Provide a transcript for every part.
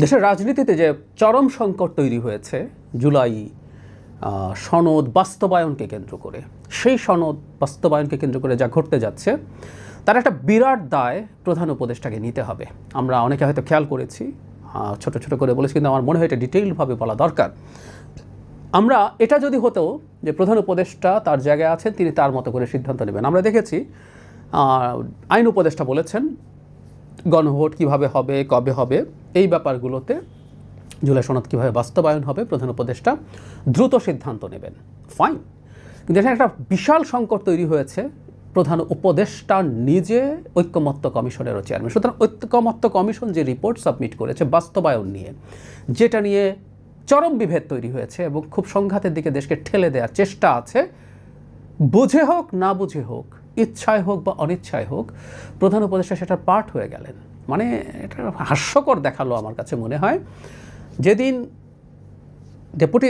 দেশের রাজনীতিতে যে চরম সংকট তৈরি হয়েছে জুলাই সনদ বাস্তবায়নকে কেন্দ্র করে, সেই সনদ বাস্তবায়নকে কেন্দ্র করে যা ঘটতে যাচ্ছে তার একটা বিরাট দায় প্রধান উপদেষ্টাকে নিতে হবে। আমরা অনেকে হয়তো খেয়াল করেছি, ছোট ছোট করে বলেছি, কিন্তু আমার মনে হয় এটা ডিটেইলভাবে বলা দরকার। আমরা এটা যদি হতো যে প্রধান উপদেষ্টা তার জায়গায় আছেন, তিনি তার মতো করে সিদ্ধান্ত নেবেন। আমরা দেখেছি আইন উপদেষ্টা বলেছেন গণভোট কীভাবে হবে, কবে হবে, এই ব্যাপারগুলোতে জুলাই সনদ কীভাবে বাস্তবায়ন হবে প্রধান উপদেষ্টা দ্রুত সিদ্ধান্ত নেবেন, ফাইন। কিন্তু এখানে একটা বিশাল সংকট তৈরি হয়েছে, প্রধান উপদেষ্টা নিজে ঐক্যমত্য কমিশনেরও চেয়ারম্যান। সুতরাং ঐক্যমত্য কমিশন যে রিপোর্ট সাবমিট করেছে বাস্তবায়ন নিয়ে, যেটা নিয়ে চরম বিভেদ তৈরি হয়েছে এবং খুব সংঘাতের দিকে দেশকে ঠেলে দেওয়ার চেষ্টা আছে, বুঝে হোক না বুঝে হোক, ইচ্ছায় হোক বা অনিচ্ছায় হোক, প্রধান উপদেষ্টা সেটার পার্ট হয়ে গেলেন। মানে এটা হাস্যকর দেখালো আমার কাছে মনে হয়। যেদিন ডেপুটি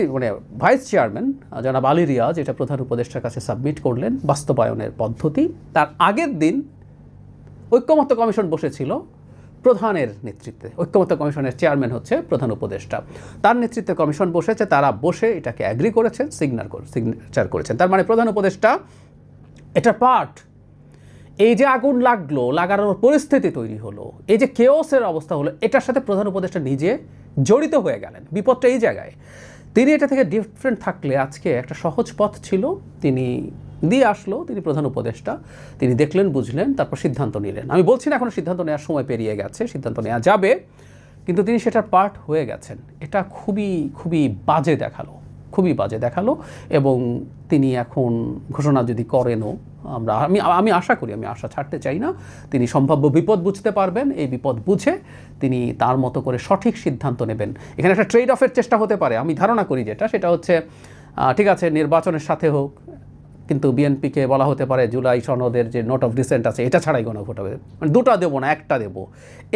ভাইস চেয়ারম্যান জনাব আলী রিয়াজ এটা প্রধান উপদেষ্টার কাছে সাবমিট করলেন বাস্তবায়নের পদ্ধতি, তার আগের দিন ঐক্যমত্য কমিশন বসেছিল প্রধানের নেতৃত্বে। ঐক্যমত্য কমিশনের চেয়ারম্যান হচ্ছে প্রধান উপদেষ্টা, তার নেতৃত্বে কমিশন বসেছে, তারা বসে এটাকে অ্যাগ্রি করেছেন, সিগনেচার করেছেন। তার মানে প্রধান উপদেষ্টা এটা পার্ট। এই যে আগুন লাগলো, লাগানোর পরিস্থিতি তৈরি হলো, এই যে কেওসের অবস্থা হলো, এটার সাথে প্রধান উপদেষ্টা নিজে জড়িত হয়ে গেলেন। বিপদটা এই জায়গায়। তিনি এটা থেকে ডিফারেন্ট থাকলে আজকে একটা সহজ পথ ছিল, তিনি দিয়ে আসলো, তিনি প্রধান উপদেষ্টা, তিনি দেখলেন, বুঝলেন, তারপর সিদ্ধান্ত নিলেন। আমি বলছি না এখনো সিদ্ধান্ত নেওয়ার সময় পেরিয়ে গেছে, সিদ্ধান্ত নেওয়া যাবে, কিন্তু তিনি সেটার পার্ট হয়ে গেছেন। এটা খুবই খুবই বাজে দেখালো, খুবই বাজে দেখালো। এবং তিনি এখন ঘোষণা যদি করেনও, আমি আশা করি, আমি আশা ছাড়তে চাই না, তিনি সম্ভাব্য বিপদ বুঝতে পারবেন, এই বিপদ বুঝে তিনি তার মতো করে সঠিক সিদ্ধান্ত নেবেন। এখানে একটা ট্রেড অফের চেষ্টা হতে পারে, আমি ধারণা করি, সেটা হচ্ছে ঠিক আছে নির্বাচনের সাথে হোক, কিন্তু বিএনপিকে বলা হতে পারে জুলাই সনদের যে নোট অফ ডিসেন্ট আছে এটা ছাড়াই গণভোট হবে, মানে দুটা দেবো না একটা দেবো,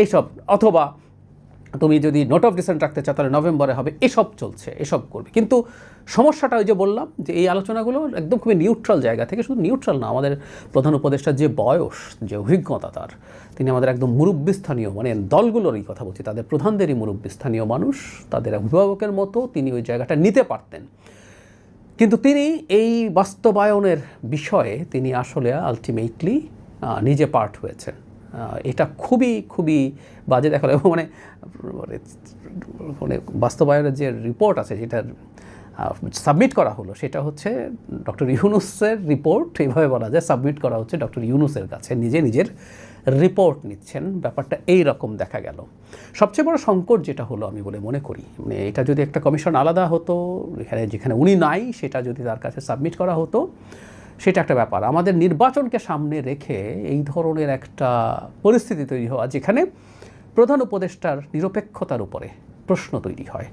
এইসব। অথবা তুমি যদি নোট অফ ডিসেন্ট রাখতে চাও তাহলে নভেম্বরে হবে, এসব চলছে, এসব করবে। কিন্তু সমস্যাটা ওই যে বললাম যে এই আলোচনাগুলো একদম খুবই নিউট্রাল জায়গা থেকে, শুধু নিউট্রাল না, আমাদের প্রধান উপদেষ্টার যে বয়স, যে অভিজ্ঞতা তার, তিনি আমাদের একদম মুরব্বী স্থানীয়, মানে দলগুলোরই কথা বলছি, তাদের প্রধানদেরই মুরব্বী স্থানীয় মানুষ, তাদের অভিভাবকের মতো তিনি ওই জায়গাটা নিতে পারতেন। কিন্তু তিনি এই বাস্তবায়নের বিষয়ে তিনি আসলে আলটিমেটলি নিজে পার্ট হয়েছেন। এটা খুবই খুবই বাজে দেখালো। এবং মানে বাস্তবায়নের যে রিপোর্ট আছে যেটা সাবমিট করা হলো, সেটা হচ্ছে ডক্টর ইউনূসের রিপোর্ট, এইভাবে বলা যায়, সাবমিট করা হচ্ছে ডক্টর ইউনূসের কাছে, নিজের রিপোর্ট নিচ্ছেন। ব্যাপারটা এই রকম দেখা গেল। সবচেয়ে বড় সংকট যেটা হলো আমি বলে মনে করি, মানে এটা যদি একটা কমিশন আলাদা হতো, যেখানে উনি নাই, সেটা যদি তার কাছে সাবমিট করা হতো, সেটা একটা ব্যাপার। আমাদের নির্বাচনকে সামনে রেখে এই ধরনের একটা পরিস্থিতি তৈরি হওয়া, যেখানে প্রধান উপদেষ্টার নিরপেক্ষতার উপরে প্রশ্ন তৈরি হয়,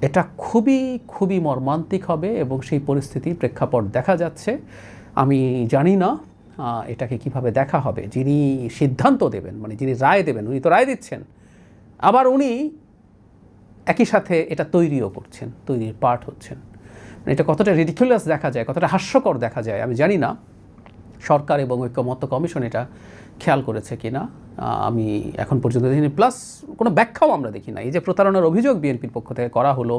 এটা খুবই খুবই মর্মান্তিক হবে। এবং সেই পরিস্থিতির প্রেক্ষাপট দেখা যাচ্ছে। আমি জানি না এটাকে কিভাবে দেখা হবে। যিনি সিদ্ধান্ত দেবেন, মানে যিনি রায় দেবেন, উনি তো রায় দিচ্ছেন, আবার উনি একই সাথে এটা তৈরিও করছেন, তৈরির পার্ট হচ্ছেন। এটা কতটা রিডিকুলাস দেখা যায়, কতটা হাস্যকর দেখা যায়, আমি জানি না সরকার এবং ঐক্যমত্য কমিশন এটা খেয়াল করেছে কিনা, আমি এখন পর্যন্ত দেখিনি। প্লাস কোনো ব্যাখ্যাও আমরা দেখি না। এই যে প্রতারণার অভিযোগ বিএনপির পক্ষ থেকে করা হলো,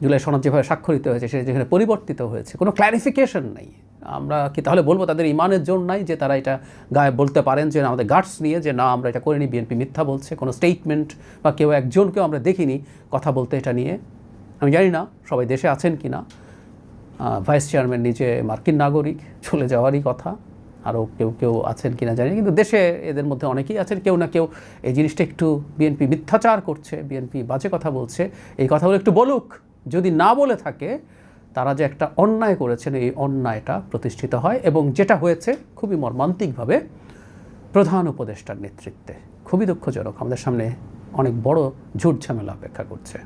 জুলাই সনদ যেভাবে স্বাক্ষরিত হয়েছে সেটা যেখানে পরিবর্তিত হয়েছে, কোনো ক্ল্যারিফিকেশন নেই। আমরা কি তাহলে বলবো তাদের ইমানের জোর নাই যে তারা এটা গায়ে বলতে পারেন, যে আমাদের গার্ডস নিয়ে যে না আমরা এটা করিনি, বিএনপি মিথ্যা বলছে? কোনো স্টেটমেন্ট বা কেউ একজনকেও আমরা দেখিনি কথা বলতে এটা নিয়ে। আমি জানি না সবাই দেশে আছেন কি না। ভাইস চেয়ারম্যান নিজে মার্কিন নাগরিক, চলে যাওয়ারই কথা, আরও কেউ আছেন কিনা জানি, কিন্তু দেশে এদের মধ্যে অনেকেই আছেন, কেউ না কেউ এই জিনিসটা একটু, বিএনপি মিথ্যাচার করছে, বিএনপি বাজে কথা বলছে, এই কথাগুলো একটু বলুক। যদি না বলে থাকে, তারা যে একটা অন্যায় করেছেন, এই অন্যায়টা প্রতিষ্ঠিত হয়। এবং যেটা হয়েছে খুবই মর্মান্তিকভাবে প্রধান উপদেষ্টার নেতৃত্বে, খুবই দুঃখজনক। আমাদের সামনে অনেক বড় ঝুট ঝামেলা অপেক্ষা করছে।